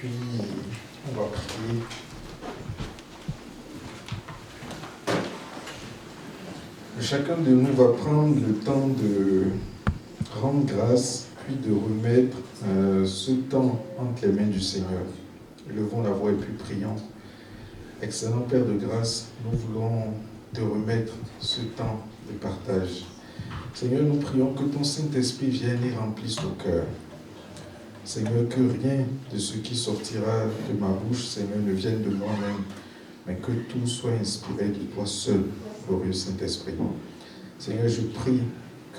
puis on va prier. Chacun de nous va prendre le temps de rendre grâce, puis de remettre ce temps entre les mains du Seigneur. Levons la voix et puis prions. Excellent Père de grâce, nous voulons te remettre ce temps de partage. Seigneur, nous prions que ton Saint-Esprit vienne et remplisse nos cœurs. Seigneur, que rien de ce qui sortira de ma bouche, Seigneur, ne vienne de moi-même, mais que tout soit inspiré de toi seul, glorieux Saint-Esprit. Seigneur, je prie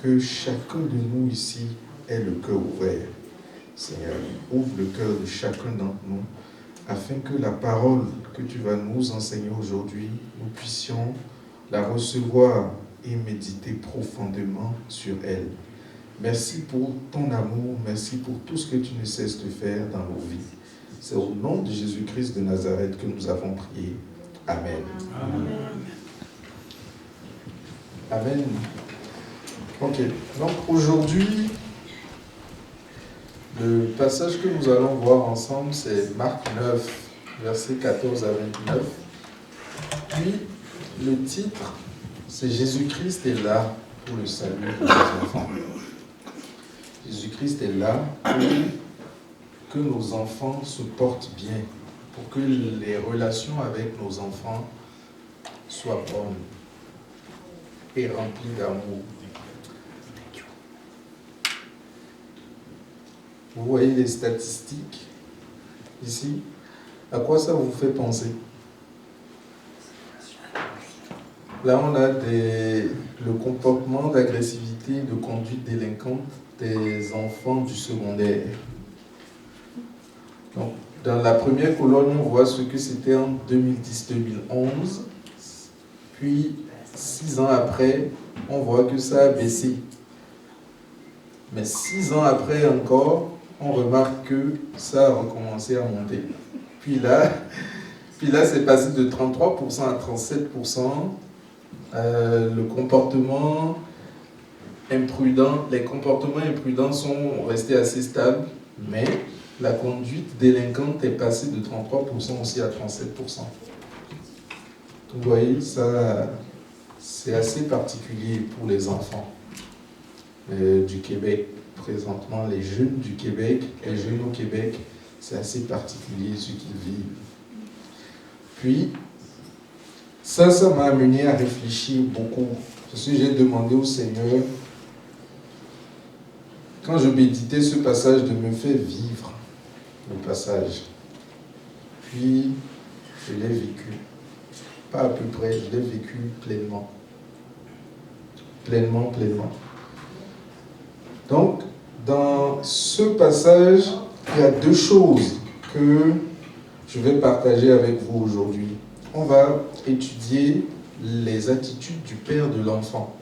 que chacun de nous ici ait le cœur ouvert. Seigneur, ouvre le cœur de chacun d'entre nous, afin que la parole que tu vas nous enseigner aujourd'hui, nous puissions la recevoir et méditer profondément sur elle. Merci pour ton amour, merci pour tout ce que tu ne cesses de faire dans nos vies. C'est au nom de Jésus-Christ de Nazareth que nous avons prié. Amen. Amen. Amen. Ok, donc aujourd'hui, le passage que nous allons voir ensemble, c'est Marc 9, versets 14 à 29. Puis, le titre, c'est Jésus-Christ est là pour le salut de nos enfants. Jésus-Christ est là pour que nos enfants se portent bien, pour que les relations avec nos enfants soient bonnes et remplies d'amour. Vous voyez les statistiques ici? À quoi ça vous fait penser? Là, on a le comportement d'agressivité, de conduite délinquante des enfants du secondaire. Donc, dans la première colonne, on voit ce que c'était en 2010-2011. Puis, 6 ans après, on voit que ça a baissé. Mais 6 ans après encore, on remarque que ça a recommencé à monter. Puis là c'est passé de 33% à 37%. Le comportement imprudent, les comportements imprudents sont restés assez stables, mais la conduite délinquante est passée de 33% aussi à 37%. Vous voyez, ça, c'est assez particulier pour les enfants du Québec. Présentement, les jeunes du Québec, les jeunes au Québec, c'est assez particulier ce qu'ils vivent. Puis, ça m'a amené à réfléchir beaucoup. Parce que j'ai demandé au Seigneur, quand je méditais ce passage, de me faire vivre le passage. Puis, je l'ai vécu. Pas à peu près, je l'ai vécu pleinement. Pleinement. Donc, dans ce passage, il y a 2 choses que je vais partager avec vous aujourd'hui. On va étudier les attitudes du père de l'enfant.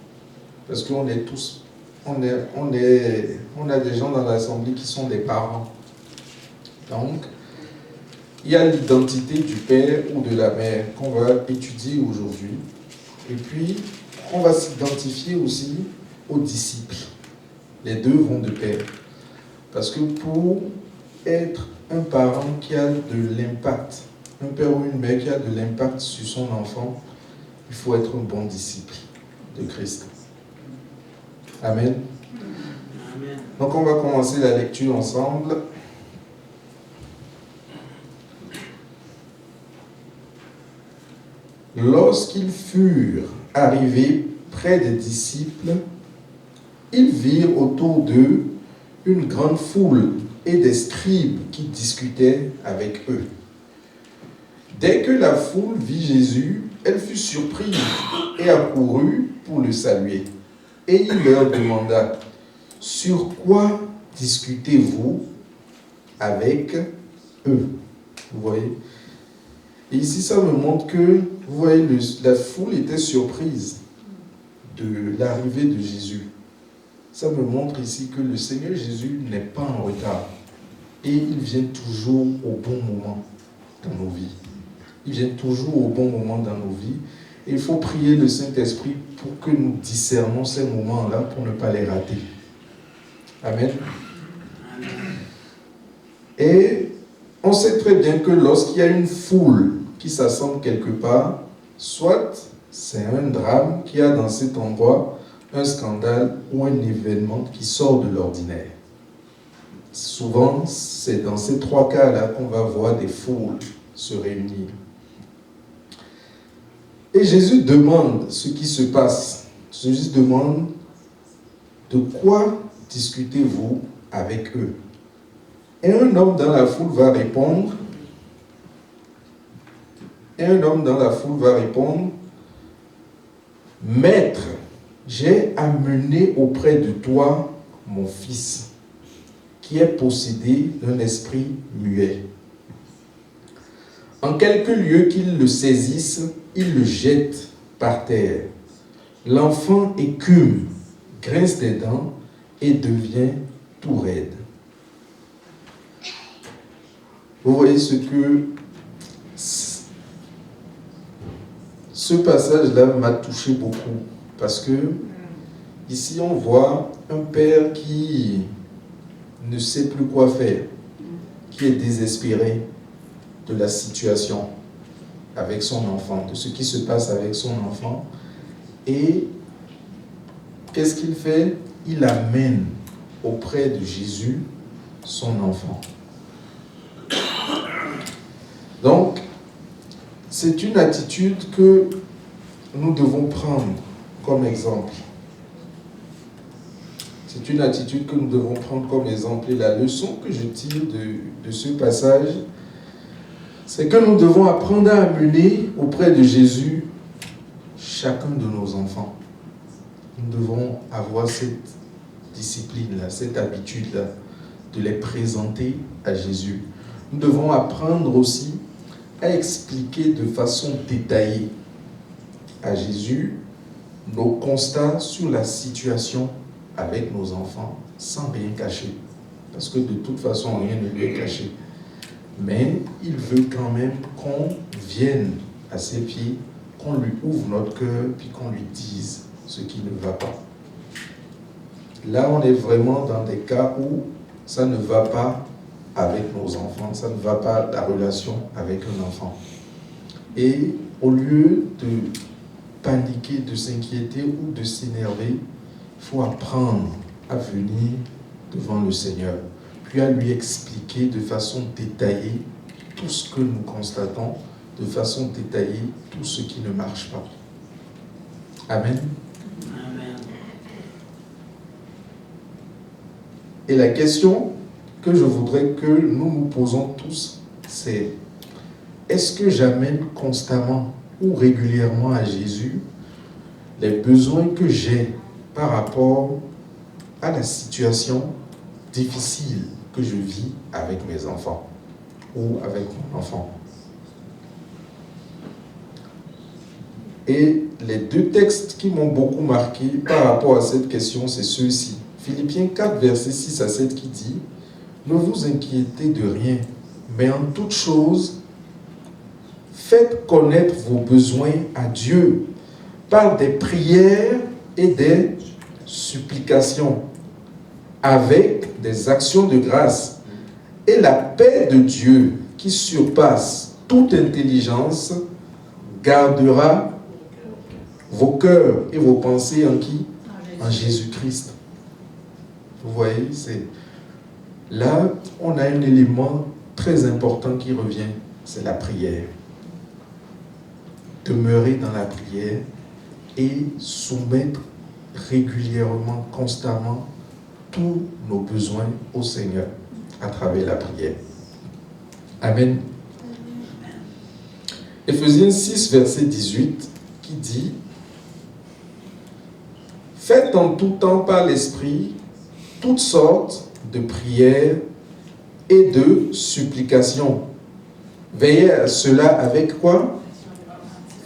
Parce qu'on est tous, on a des gens dans l'assemblée qui sont des parents. Donc, il y a l'identité du père ou de la mère qu'on va étudier aujourd'hui. Et puis, on va s'identifier aussi aux disciples. Les 2 vont de pair. Parce que pour être un parent qui a de l'impact, un père ou une mère qui a de l'impact sur son enfant, il faut être un bon disciple de Christ. Amen. Amen. Donc on va commencer la lecture ensemble. Lorsqu'ils furent arrivés près des disciples, ils virent autour d'eux une grande foule et des scribes qui discutaient avec eux. Dès que la foule vit Jésus, elle fut surprise et accourut pour le saluer. Et il leur demanda, « Sur quoi discutez-vous avec eux ?» Vous voyez? Et ici, ça me montre que, vous voyez, la foule était surprise de l'arrivée de Jésus. Ça me montre ici que le Seigneur Jésus n'est pas en retard. Et il vient toujours au bon moment dans nos vies. Il vient toujours au bon moment dans nos vies. Et il faut prier le Saint-Esprit pour que nous discernons ces moments-là pour ne pas les rater. Amen. Et On sait très bien que lorsqu'il y a une foule qui s'assemble quelque part, soit c'est un drame qui a dans cet endroit un scandale ou un événement qui sort de l'ordinaire. Souvent, c'est dans ces trois cas-là qu'on va voir des foules se réunir. Et Jésus demande ce qui se passe. Jésus demande de quoi discutez-vous avec eux. Et un homme dans la foule va répondre, Maître, j'ai amené auprès de toi mon fils, qui est possédé d'un esprit muet. En quelque lieu qu'il le saisisse, il le jette par terre. L'enfant écume, grince des dents et devient tout raide. Vous voyez ce passage-là m'a touché beaucoup, parce que ici on voit un père qui ne sait plus quoi faire, qui est désespéré de la situation avec son enfant, de ce qui se passe avec son enfant. Et qu'est-ce qu'il fait? Il amène auprès de Jésus son enfant. Donc, c'est une attitude que nous devons prendre comme exemple. C'est une attitude que nous devons prendre comme exemple. Et la leçon que je tire de ce passage, c'est que nous devons apprendre à amener auprès de Jésus chacun de nos enfants. Nous devons avoir cette discipline-là, cette habitude-là, de les présenter à Jésus. Nous devons apprendre aussi à expliquer de façon détaillée à Jésus nos constats sur la situation avec nos enfants, sans rien cacher. Parce que de toute façon, rien ne lui est caché. Mais il veut quand même qu'on vienne à ses pieds, qu'on lui ouvre notre cœur, puis qu'on lui dise ce qui ne va pas. Là, on est vraiment dans des cas où ça ne va pas avec nos enfants, ça ne va pas la relation avec un enfant. Et au lieu de paniquer, de s'inquiéter ou de s'énerver, il faut apprendre à venir devant le Seigneur, puis à lui expliquer de façon détaillée tout ce que nous constatons, de façon détaillée tout ce qui ne marche pas. Amen. Amen. Et la question que je voudrais que nous nous posons tous, c'est: est-ce que j'amène constamment ou régulièrement à Jésus les besoins que j'ai par rapport à la situation difficile que je vis avec mes enfants ou avec mon enfant? Et les deux textes qui m'ont beaucoup marqué par rapport à cette question, c'est ceux-ci. Philippiens 4, versets 6 à 7 qui dit: ne vous inquiétez de rien, mais en toute chose, faites connaître vos besoins à Dieu par des prières et des supplications, avec des actions de grâce. Et la paix de Dieu, qui surpasse toute intelligence, gardera vos cœurs et vos pensées en qui? En Jésus-Christ. Vous voyez, là, on a un élément très important qui revient, c'est la prière. Demeurer dans la prière et soumettre régulièrement, constamment, tous nos besoins au Seigneur à travers la prière. Amen. Éphésiens 6, verset 18, qui dit: faites en tout temps par l'Esprit toutes sortes de prières et de supplications. Veillez à cela avec quoi?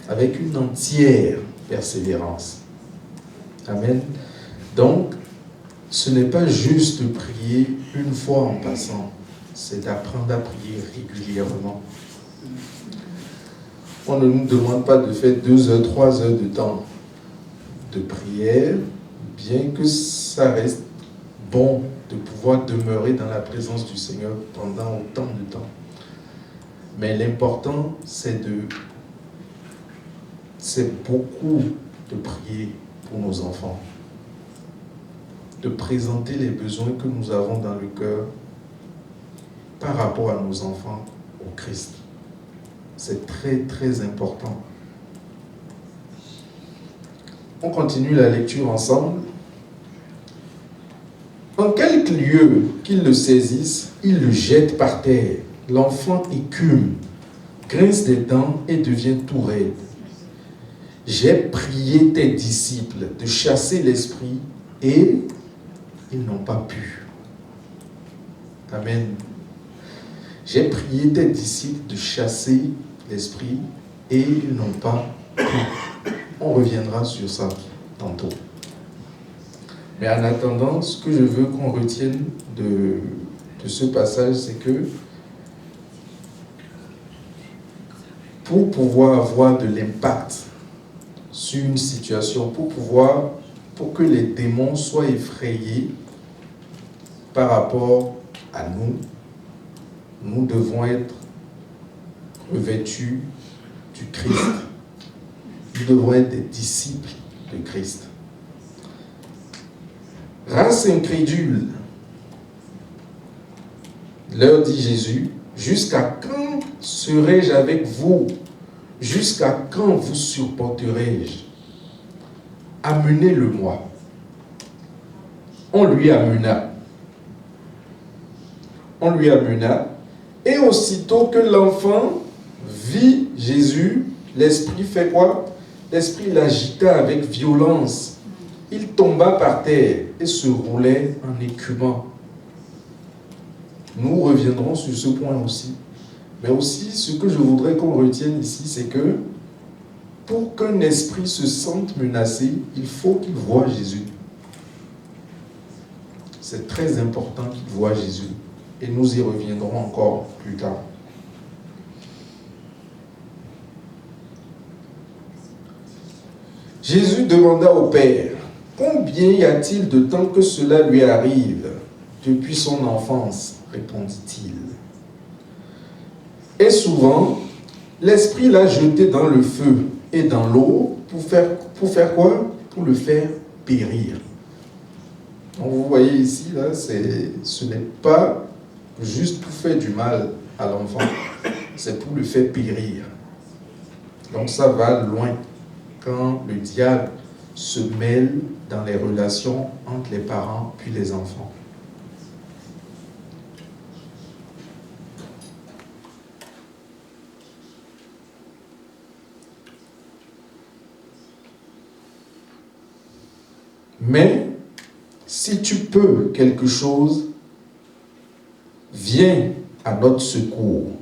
Avec une entière persévérance. Amen. Donc, ce n'est pas juste de prier une fois en passant, c'est d'apprendre à prier régulièrement. On ne nous demande pas de faire 2 heures, 3 heures de temps de prière, bien que ça reste bon de pouvoir demeurer dans la présence du Seigneur pendant autant de temps. Mais l'important, c'est beaucoup de prier pour nos enfants, de présenter les besoins que nous avons dans le cœur par rapport à nos enfants au Christ. C'est très, très important. On continue la lecture ensemble. En quelque lieu qu'il le saisisse, il le jette par terre. L'enfant écume, grince des dents et devient tout raide. J'ai prié tes disciples de chasser l'esprit et ils n'ont pas pu. Amen. J'ai prié tes disciples de chasser l'esprit et ils n'ont pas pu. On reviendra sur ça tantôt. Mais en attendant, ce que je veux qu'on retienne de ce passage, c'est que pour pouvoir avoir de l'impact sur une situation, pour que les démons soient effrayés par rapport à nous, nous devons être revêtus du Christ. Nous devons être des disciples de Christ. Race incrédule, leur dit Jésus, jusqu'à quand serai-je avec vous? Jusqu'à quand vous supporterai-je? Amenez-le-moi. On lui amena. Et aussitôt que l'enfant vit Jésus, l'esprit fait quoi? L'esprit l'agita avec violence. Il tomba par terre et se roulait en écumant. Nous reviendrons sur ce point aussi. Mais aussi, ce que je voudrais qu'on retienne ici, c'est que pour qu'un esprit se sente menacé, il faut qu'il voie Jésus. C'est très important qu'il voie Jésus. Et nous y reviendrons encore plus tard. Jésus demanda au Père, combien y a-t-il de temps que cela lui arrive? Depuis son enfance, répondit-il. Et souvent, l'esprit l'a jeté dans le feu et dans l'eau pour faire quoi? Pour le faire périr. Donc vous voyez ici, là, ce n'est pas juste pour faire du mal à l'enfant, c'est pour le faire périr. Donc ça va loin quand le diable se mêle dans les relations entre les parents puis les enfants. Mais si tu peux quelque chose, viens à notre secours.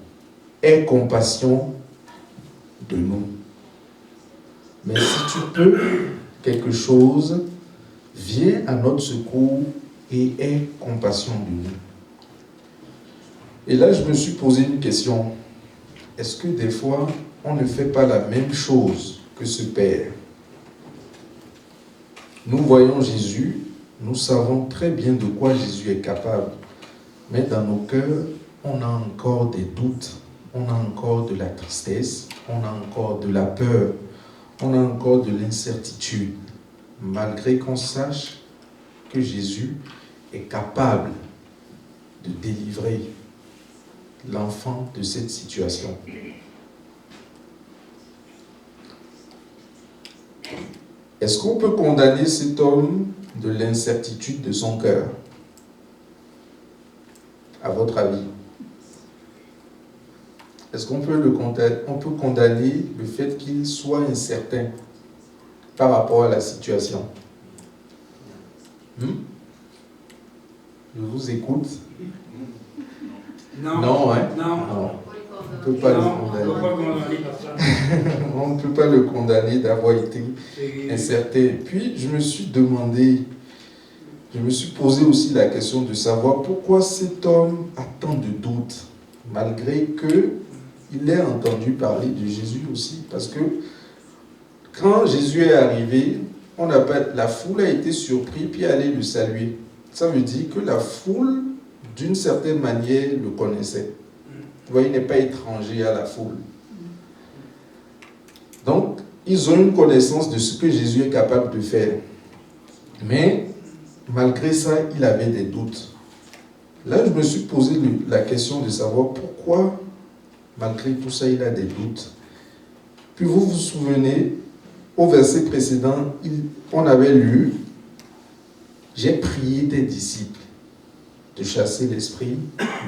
Aie compassion de nous. Mais si tu peux quelque chose, viens à notre secours et aie compassion de nous. Et là, je me suis posé une question. Est-ce que des fois, on ne fait pas la même chose que ce Père? Nous voyons Jésus, nous savons très bien de quoi Jésus est capable. Mais dans nos cœurs, on a encore des doutes, on a encore de la tristesse, on a encore de la peur, on a encore de l'incertitude, malgré qu'on sache que Jésus est capable de délivrer l'enfant de cette situation. Est-ce qu'on peut condamner cet homme de l'incertitude de son cœur? À votre avis? Est-ce qu'on peut condamner le fait qu'il soit incertain par rapport à la situation? Je vous écoute. Non. Non, hein? Non. Non. On ne peut pas le condamner. On ne peut pas le condamner d'avoir été incertain. Puis, je me suis posé aussi la question de savoir pourquoi cet homme a tant de doutes, malgré qu'il ait entendu parler de Jésus aussi. Parce que quand Jésus est arrivé, la foule a été surprise puis allait le saluer. Ça veut dire que la foule, d'une certaine manière, le connaissait. Vous voyez, il n'est pas étranger à la foule. Donc, ils ont une connaissance de ce que Jésus est capable de faire. Mais, malgré ça, il avait des doutes. Là, je me suis posé la question de savoir pourquoi, malgré tout ça, il a des doutes. Puis vous vous souvenez, au verset précédent, on avait lu « J'ai prié tes disciples de chasser l'esprit,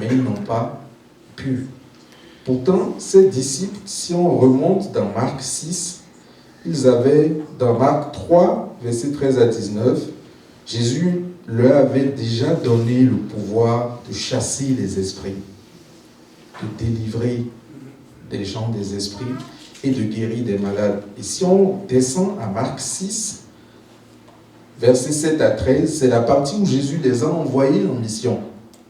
mais ils n'ont pas pu. » Pourtant, ces disciples, si on remonte dans Marc 6, ils avaient, dans Marc 3, versets 13 à 19, Jésus leur avait déjà donné le pouvoir de chasser les esprits, de délivrer des gens des esprits et de guérir des malades. Et si on descend à Marc 6, versets 7 à 13, c'est la partie où Jésus les a envoyés en mission.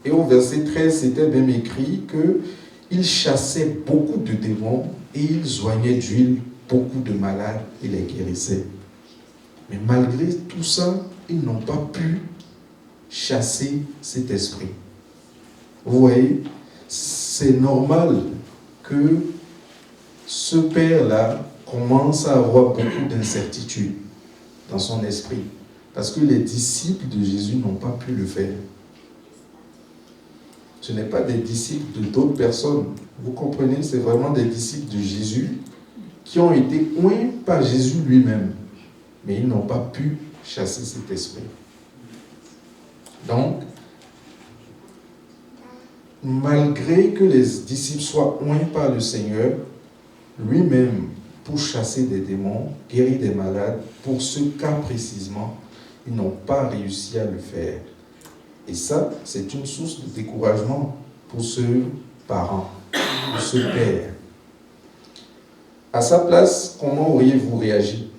Et au verset 13, c'était même écrit qu'il chassait beaucoup de démons et il soignait d'huile beaucoup de malades et les guérissait. Mais malgré tout ça, ils n'ont pas pu chasser cet esprit. Vous voyez, c'est normal que ce père-là commence à avoir beaucoup d'incertitudes dans son esprit. Parce que les disciples de Jésus n'ont pas pu le faire. Ce n'est pas des disciples de d'autres personnes. Vous comprenez, c'est vraiment des disciples de Jésus qui ont été oints par Jésus lui-même. Mais ils n'ont pas pu chasser cet esprit. Donc, malgré que les disciples soient oints par le Seigneur, lui-même, pour chasser des démons, guérir des malades, pour ce cas précisément, ils n'ont pas réussi à le faire. Et ça, c'est une source de découragement pour ce parent, pour ce père. À sa place, comment auriez-vous réagi?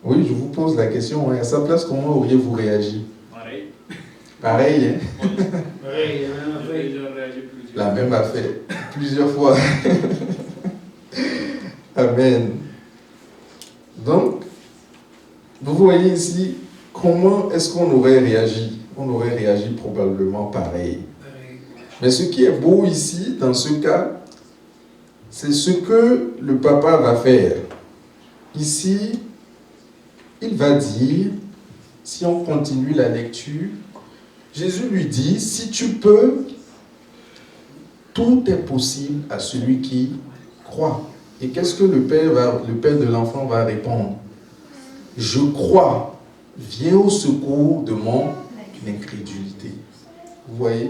Oui, je vous pose la question. À sa place, comment auriez-vous réagi? Pareil. Pareil, hein? Pareil, La même affaire. Plusieurs fois. Amen. Donc, vous voyez ici, comment est-ce qu'on aurait réagi? On aurait réagi probablement pareil. Mais ce qui est beau ici, dans ce cas, c'est ce que le papa va faire. Ici, il va dire, si on continue la lecture, Jésus lui dit, si tu peux, tout est possible à celui qui croit. Et qu'est-ce que le père de l'enfant va répondre? Je crois, viens au secours de mon incrédulité. Vous voyez?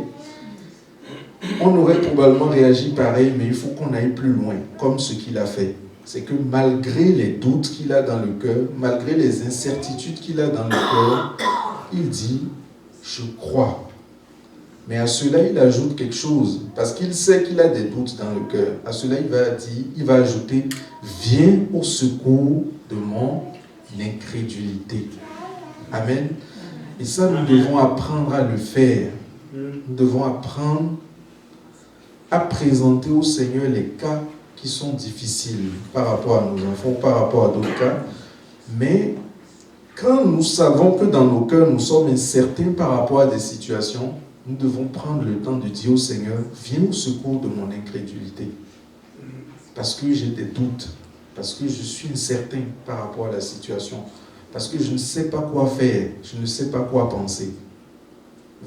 On aurait probablement réagi pareil, mais il faut qu'on aille plus loin, comme ce qu'il a fait. C'est que malgré les doutes qu'il a dans le cœur, malgré les incertitudes qu'il a dans le cœur, il dit, je crois. Mais à cela, il ajoute quelque chose, parce qu'il sait qu'il a des doutes dans le cœur. À cela, il va ajouter, viens au secours de mon incrédulité. Amen. Et ça, nous devons apprendre à le faire. Nous devons apprendre à présenter au Seigneur les cas qui sont difficiles par rapport à nos enfants, par rapport à d'autres cas. Mais quand nous savons que dans nos cœurs, nous sommes incertains par rapport à des situations, nous devons prendre le temps de dire au Seigneur, viens au secours de mon incrédulité. Parce que j'ai des doutes, parce que je suis incertain par rapport à la situation, parce que je ne sais pas quoi faire, je ne sais pas quoi penser.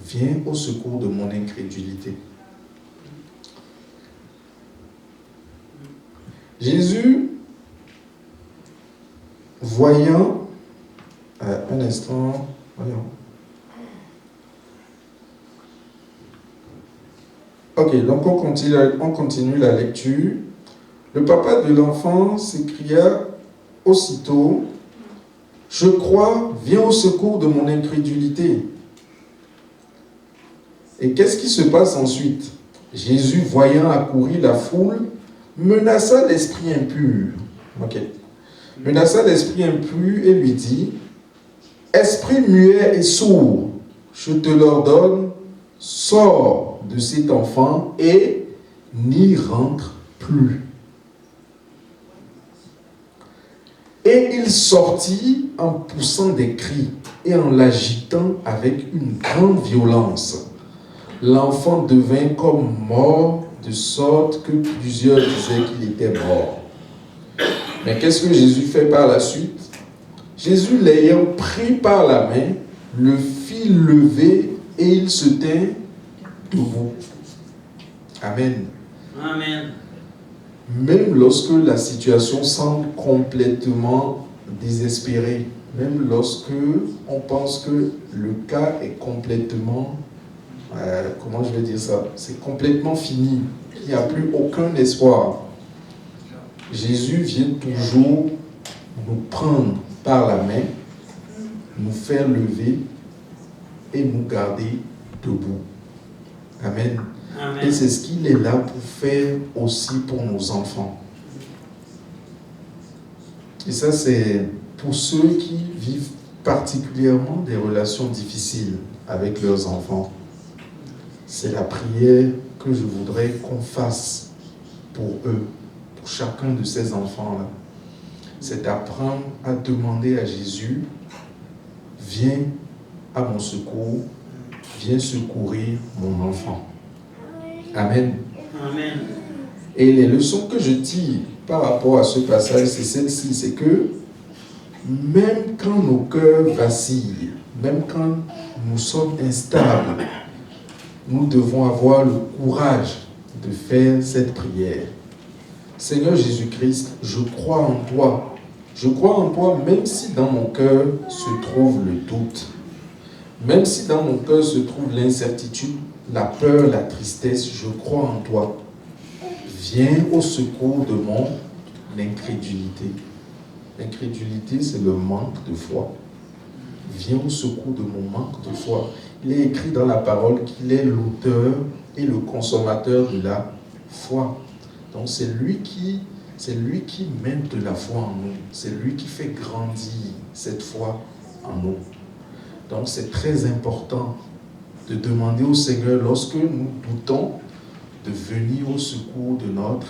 Viens au secours de mon incrédulité. Jésus, voyant, un instant, voyons. Ok, donc on continue la lecture. Le papa de l'enfant s'écria aussitôt, « Je crois, viens au secours de mon incrédulité. » Et qu'est-ce qui se passe ensuite? Jésus, voyant accourir la foule, menaça l'esprit impur. Ok. Menaça l'esprit impur et lui dit, « Esprit muet et sourd, je te l'ordonne, sors de cet enfant et n'y rentre plus. » Et il sortit en poussant des cris. et en l'agitant avec une grande violence. L'enfant devint comme mort, de sorte que plusieurs disaient qu'il était mort. Mais qu'est-ce que Jésus fait par la suite? Jésus, l'ayant pris par la main, le fit lever et il se tint debout. Amen. Amen. Même lorsque la situation semble complètement désespérée, même lorsque on pense que le cas est complètement, comment je vais dire ça, c'est complètement fini, il n'y a plus aucun espoir, Jésus vient toujours nous prendre par la main, nous faire lever et nous garder debout. Amen. Amen. Et c'est ce qu'il est là pour faire aussi pour nos enfants. Et ça, c'est pour ceux qui vivent particulièrement des relations difficiles avec leurs enfants. C'est la prière que je voudrais qu'on fasse pour eux, pour chacun de ces enfants-là. C'est d'apprendre à demander à Jésus, viens à mon secours, viens secourir mon enfant. Amen. Amen. Et les leçons que je tire par rapport à ce passage, c'est celle-ci, c'est que même quand nos cœurs vacillent, même quand nous sommes instables, nous devons avoir le courage de faire cette prière. Seigneur Jésus-Christ, je crois en toi. Je crois en toi même si dans mon cœur se trouve le doute. Même si dans mon cœur se trouve l'incertitude, la peur, la tristesse, je crois en toi. Viens au secours de mon incrédulité. L'incrédulité, c'est le manque de foi. Viens au secours de mon manque de foi. Il est écrit dans la parole qu'il est l'auteur et le consommateur de la foi. Donc c'est lui qui mène de la foi en nous. C'est lui qui fait grandir cette foi en nous. Donc c'est très important de demander au Seigneur, lorsque nous doutons, de venir au secours de notre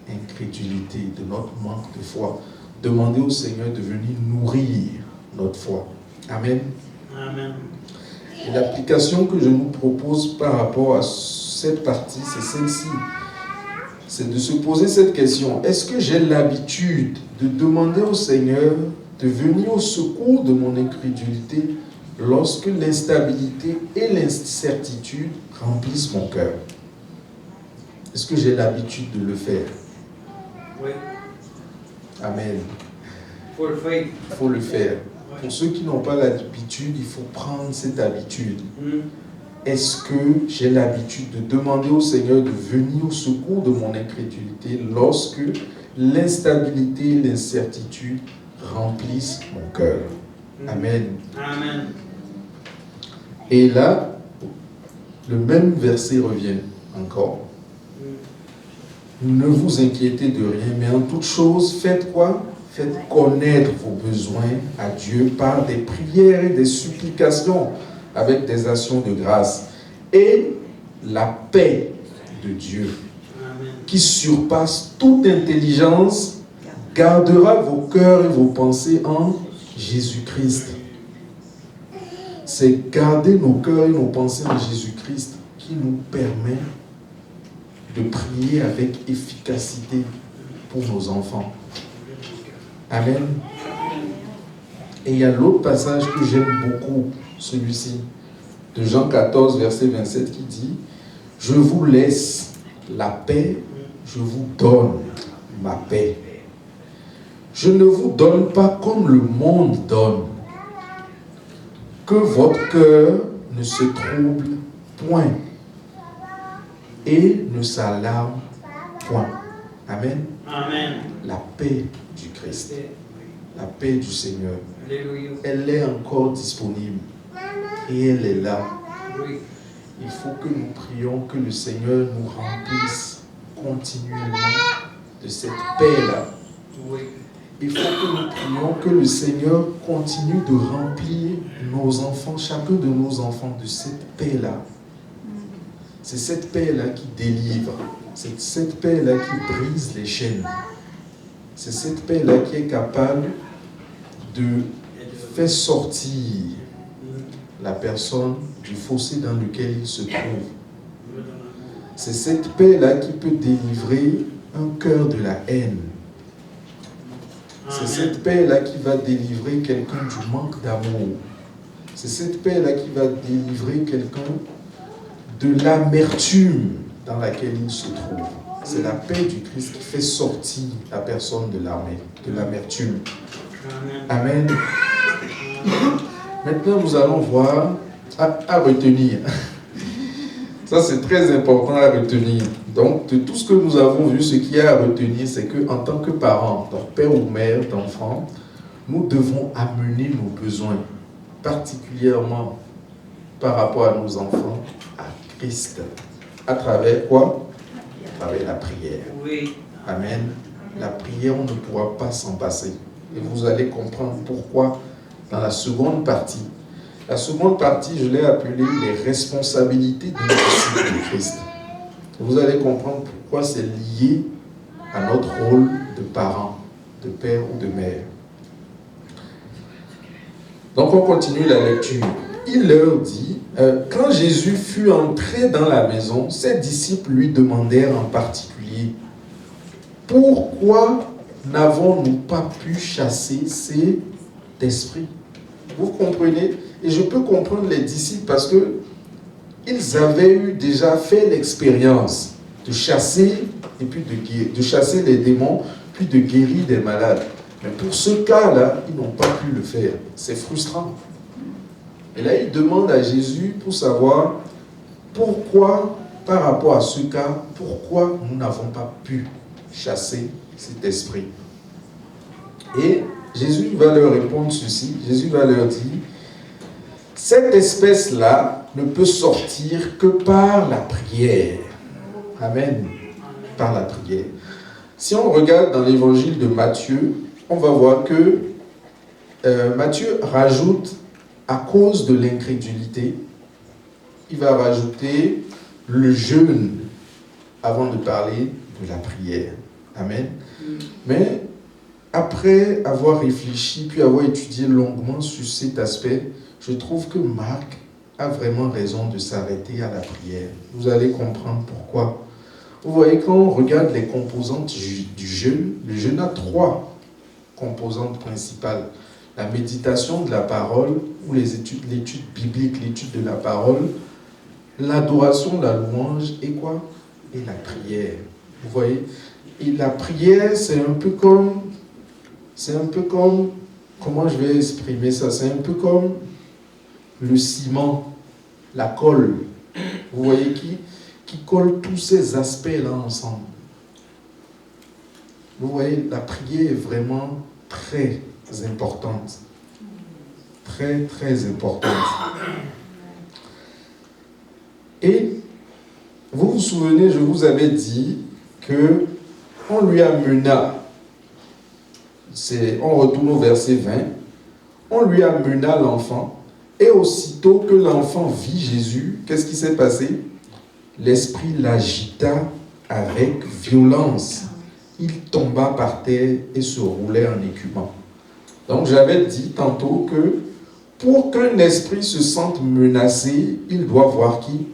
incrédulité, de notre manque de foi. Demander au Seigneur de venir nourrir notre foi. Amen. Amen. Et l'application que je nous propose par rapport à cette partie, c'est celle-ci. C'est de se poser cette question. Est-ce que j'ai l'habitude de demander au Seigneur de venir au secours de mon incrédulité lorsque l'instabilité et l'incertitude remplissent mon cœur? Est-ce que j'ai l'habitude de le faire? Oui. Amen. Il faut le faire. Il faut le faire. Pour ceux qui n'ont pas l'habitude, il faut prendre cette habitude. Est-ce que j'ai l'habitude de demander au Seigneur de venir au secours de mon incrédulité lorsque l'instabilité et l'incertitude remplissent mon cœur? Amen. Amen. Et là, le même verset revient encore. Ne vous inquiétez de rien, mais en toute chose, faites quoi? Faites connaître vos besoins à Dieu par des prières et des supplications avec des actions de grâce. Et la paix de Dieu, Amen, qui surpasse toute intelligence, gardera vos cœurs et vos pensées en Jésus-Christ. C'est garder nos cœurs et nos pensées en Jésus-Christ qui nous permet de prier avec efficacité pour nos enfants. Amen. Et il y a l'autre passage que j'aime beaucoup, celui-ci, de Jean 14, verset 27, qui dit « Je vous laisse la paix, je vous donne ma paix. Je ne vous donne pas comme le monde donne. Que votre cœur ne se trouble point et ne s'alarme point. » Amen. Amen. La paix du Christ, la paix du Seigneur, Alléluia. elle est encore disponible et elle est là. Oui. Il faut que nous prions que le Seigneur nous remplisse continuellement de cette paix-là. Oui. Il faut que nous prions que le Seigneur continue de remplir nos enfants, chacun de nos enfants, de cette paix-là. C'est cette paix-là qui délivre. C'est cette paix-là qui brise les chaînes. C'est cette paix-là qui est capable de faire sortir la personne du fossé dans lequel il se trouve. C'est cette paix-là qui peut délivrer un cœur de la haine. C'est cette paix-là qui va délivrer quelqu'un du manque d'amour. C'est cette paix-là qui va délivrer quelqu'un de l'amertume dans laquelle il se trouve. C'est la paix du Christ qui fait sortir la personne de l'amertume. Amen. Maintenant, nous allons voir à retenir. Ça, c'est très important à retenir. Donc, de tout ce que nous avons vu, ce qu'il y a à retenir, c'est qu'en tant que parents, donc père ou mère d'enfants, nous devons amener nos besoins, particulièrement par rapport à nos enfants, à Christ. À travers quoi? À travers la prière. Oui. Amen. La prière, on ne pourra pas s'en passer. Et vous allez comprendre pourquoi dans la seconde partie. La seconde partie, je l'ai appelée les responsabilités d'un disciple de Christ. Vous allez comprendre pourquoi c'est lié à notre rôle de parent, de père ou de mère. Donc on continue la lecture. Il leur dit, quand Jésus fut entré dans la maison, ses disciples lui demandèrent en particulier, pourquoi n'avons-nous pas pu chasser cet esprit? Vous comprenez? Et je peux comprendre les disciples parce que ils avaient eu déjà fait l'expérience de chasser et puis de chasser les démons, puis de guérir des malades. Mais pour ce cas-là, ils n'ont pas pu le faire. C'est frustrant. Et là, ils demandent à Jésus pour savoir pourquoi, par rapport à ce cas, pourquoi nous n'avons pas pu chasser cet esprit. Et Jésus va leur répondre ceci. Jésus va leur dire, cette espèce-là ne peut sortir que par la prière. Amen. Par la prière. Si on regarde dans l'évangile de Matthieu, on va voir que Matthieu rajoute, à cause de l'incrédulité, il va rajouter le jeûne avant de parler de la prière. Amen. Mais après avoir réfléchi, puis avoir étudié longuement sur cet aspect, je trouve que Marc a vraiment raison de s'arrêter à la prière. Vous allez comprendre pourquoi. Vous voyez, quand on regarde les composantes du jeûne, le jeûne a 3 composantes principales. La méditation de la parole, ou l'étude biblique, l'étude de la parole, l'adoration, la louange, et quoi? Et la prière. Vous voyez? Et la prière, c'est un peu comme, comment je vais exprimer ça? C'est un peu comme le ciment, la colle. Vous voyez qui colle tous ces aspects-là ensemble. Vous voyez, la prière est vraiment très importante. Très, très importante. Et vous vous souvenez, je vous avais dit que on lui amena, on retourne au verset 20, on lui amena l'enfant, et aussitôt que l'enfant vit Jésus, qu'est-ce qui s'est passé? L'esprit l'agita avec violence. Il tomba par terre et se roulait en écumant. Donc j'avais dit tantôt que pour qu'un esprit se sente menacé, il doit voir qui?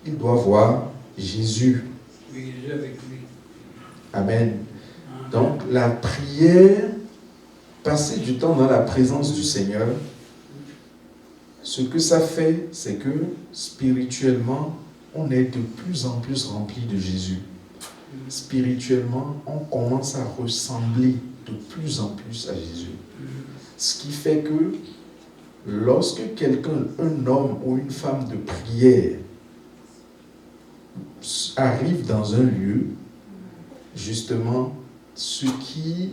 Il doit voir Jésus. Oui, Jésus avec lui. Amen. Donc la prière, passer du temps dans la présence du Seigneur, ce que ça fait, c'est que spirituellement, on est de plus en plus rempli de Jésus. Spirituellement, on commence à ressembler de plus en plus à Jésus. Ce qui fait que lorsque quelqu'un, un homme ou une femme de prière arrive dans un lieu, justement, ce qui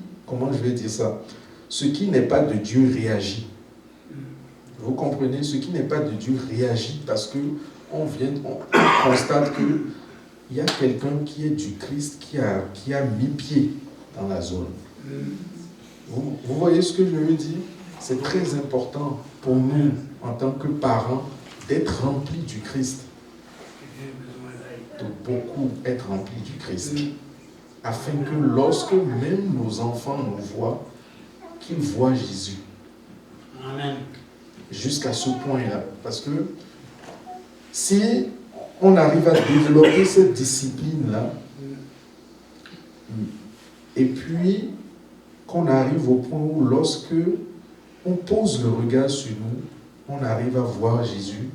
n'est pas de Dieu réagit. Vous comprenez? Ce qui n'est pas de Dieu réagit parce que on constate qu'il y a quelqu'un qui est du Christ qui a mis pied dans la zone. Vous voyez ce que je veux dire? C'est très important pour nous, en tant que parents, d'être remplis du Christ. De beaucoup être remplis du Christ. Afin que lorsque même nos enfants nous voient, qu'ils voient Jésus. Amen. jusqu'à ce point-là. Parce que si on arrive à développer cette discipline-là, et puis qu'on arrive au point où lorsque on pose le regard sur nous, on arrive à voir Jésus,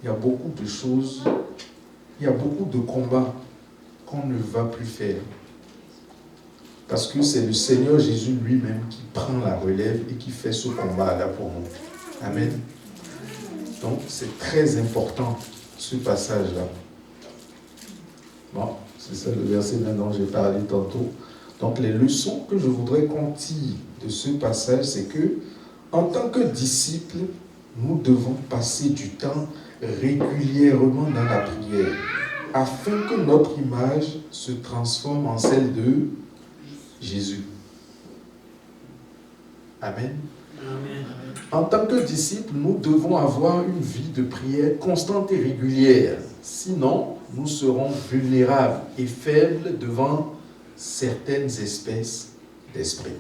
il y a beaucoup de choses, il y a beaucoup de combats qu'on ne va plus faire. Parce que c'est le Seigneur Jésus lui-même qui prend la relève et qui fait ce combat-là pour nous. Amen. Donc c'est très important ce passage-là. Bon, c'est ça le verset dont j'ai parlé tantôt. Donc les leçons que je voudrais qu'on tire de ce passage, c'est que en tant que disciples, nous devons passer du temps régulièrement dans la prière afin que notre image se transforme en celle de Jésus. Amen. Amen. En tant que disciples, nous devons avoir une vie de prière constante et régulière. Sinon, nous serons vulnérables et faibles devant certaines espèces d'esprit.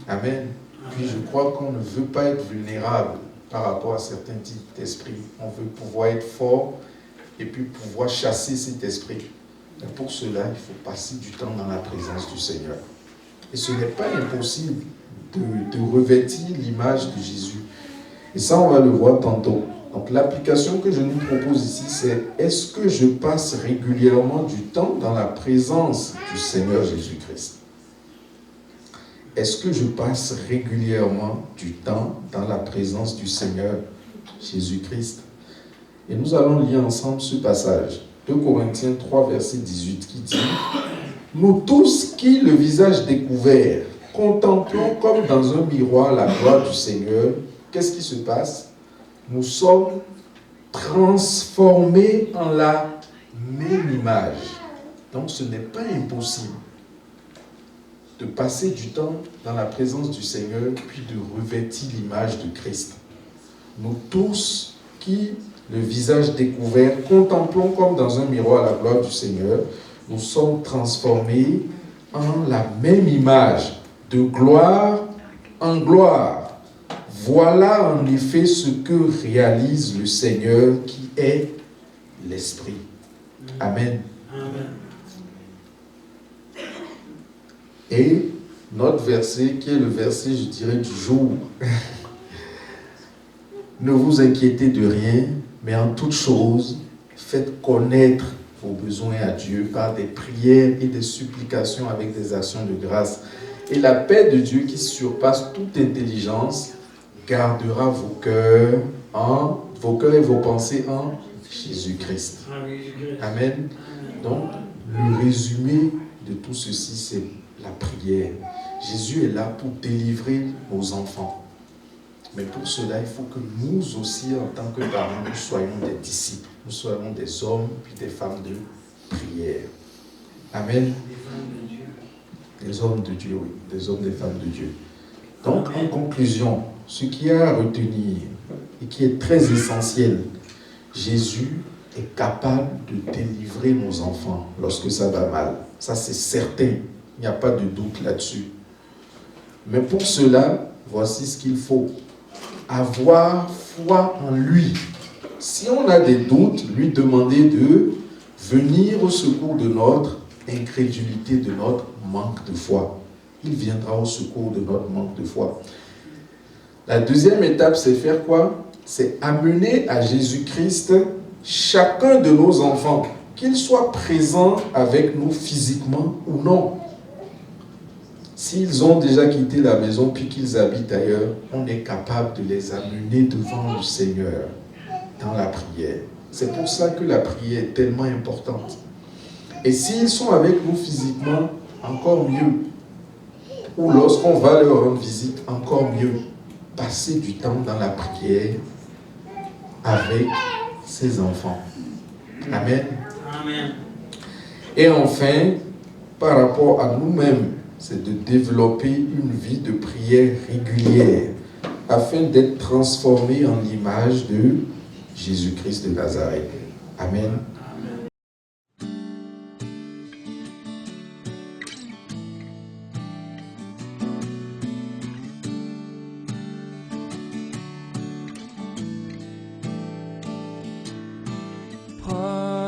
Amen. Puis je crois qu'on ne veut pas être vulnérable par rapport à certains types d'esprits. On veut pouvoir être fort et puis pouvoir chasser cet esprit. Mais pour cela, il faut passer du temps dans la présence du Seigneur. Et ce n'est pas impossible de revêtir l'image de Jésus. Et ça, on va le voir tantôt. Donc l'application que je nous propose ici, c'est: est-ce que je passe régulièrement du temps dans la présence du Seigneur Jésus-Christ? Est-ce que je passe régulièrement du temps dans la présence du Seigneur Jésus-Christ? Et nous allons lire ensemble ce passage. 2 Corinthiens 3, verset 18, qui dit: nous tous qui, le visage découvert, contemplons comme dans un miroir la gloire du Seigneur, qu'est-ce qui se passe? Nous sommes transformés en la même image. Donc ce n'est pas impossible de passer du temps dans la présence du Seigneur puis de revêtir l'image de Christ. Nous tous qui, le visage découvert, contemplons comme dans un miroir la gloire du Seigneur, nous sommes transformés en la même image, de gloire en gloire. Voilà en effet ce que réalise le Seigneur qui est l'Esprit. Amen. Amen. Et notre verset, qui est le verset, je dirais, du jour. Ne vous inquiétez de rien, mais en toute chose, faites connaître vos besoins à Dieu par des prières et des supplications avec des actions de grâce. Et la paix de Dieu qui surpasse toute intelligence gardera vos cœurs et vos pensées en Jésus-Christ. Amen. Donc, le résumé de tout ceci, c'est la prière. Jésus est là pour délivrer nos enfants. Mais pour cela, il faut que nous aussi, en tant que parents, nous soyons des disciples. Nous soyons des hommes puis des femmes de prière. Amen. Des hommes de Dieu, oui. Des hommes, des femmes de Dieu. Donc, en conclusion, ce qu'il y a à retenir et qui est très essentiel, Jésus est capable de délivrer nos enfants lorsque ça va mal. Ça, c'est certain. Il n'y a pas de doute là-dessus. Mais pour cela, voici ce qu'il faut. Avoir foi en lui. Si on a des doutes, lui demander de venir au secours de notre incrédulité, de notre manque de foi. Il viendra au secours de notre manque de foi. La deuxième étape, c'est faire quoi? C'est amener à Jésus-Christ chacun de nos enfants, qu'ils soient présents avec nous physiquement ou non. S'ils ont déjà quitté la maison puis qu'ils habitent ailleurs, on est capable de les amener devant le Seigneur dans la prière. C'est pour ça que la prière est tellement importante. Et s'ils sont avec nous physiquement, encore mieux. Ou lorsqu'on va leur rendre visite, encore mieux. Passer du temps dans la prière avec ses enfants. Amen. Amen. Et enfin, par rapport à nous-mêmes, c'est de développer une vie de prière régulière afin d'être transformé en l'image de Jésus-Christ de Nazareth. Amen.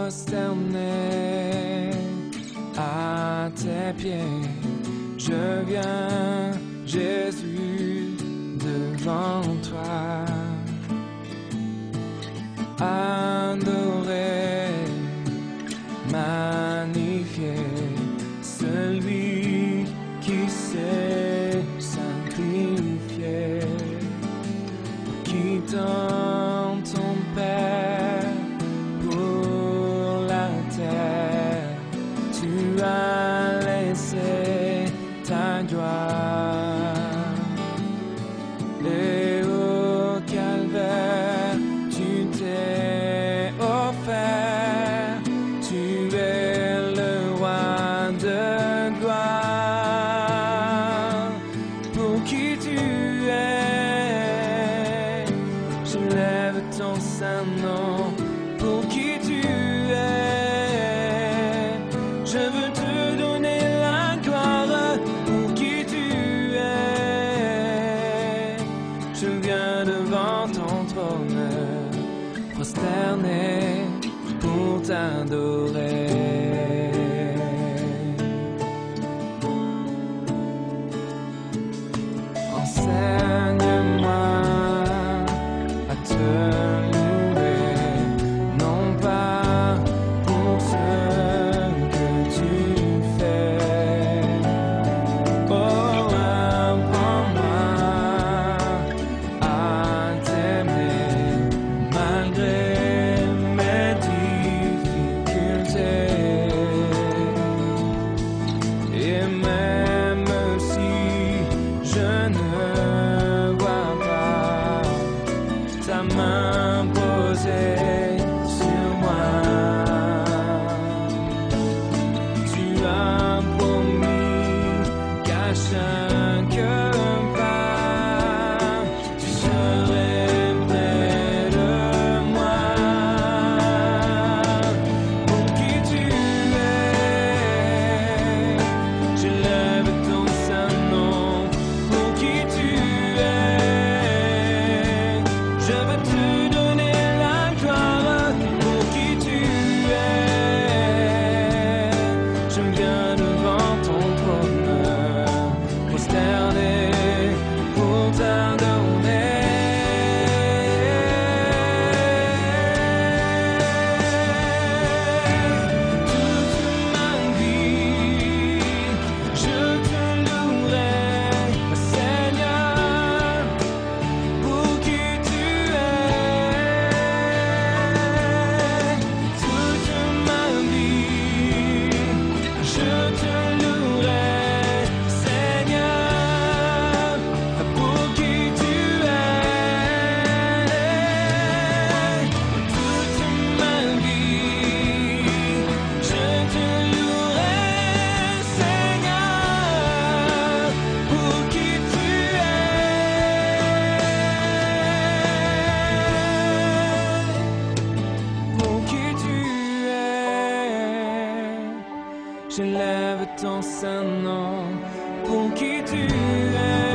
prosterner à tes pieds. Je viens, Jésus, devant toi, adorer, magnifier celui qui s'est sacrifié, quittant ton Père pour la terre. Tu as laissé ta gloire et au calvaire tu t'es offert. Tu es le roi de gloire. Pour qui tu es, je lève ton saint nom. Pour qui tu es, je veux te donner la gloire. Pour qui tu es, je viens devant ton trône, prosterné pour t'adorer. Enseigne-moi à te louer, non pas pour ce que tu fais. Oh, apprends-moi à t'aimer malgré mes difficultés. Et même si je ne vois pas ta main posée sur moi, tu as promis qu'à chaque pas, tu serais près de moi. Pour qui tu es, je lève ton saint nom. Pour qui tu es, je veux te donner la gloire. Pour qui tu es, je viens devant ton trône, prosterné pour t'adorer. Toute ma vie, je te louerai, Seigneur, pour qui tu es. Toute ma vie, je te louerai, Seigneur, pour qui tu es. Toute ma vie, je te louerai, Seigneur, pour qui tu es. Pour qui tu es, je lève ton saint nom. Pour qui tu es.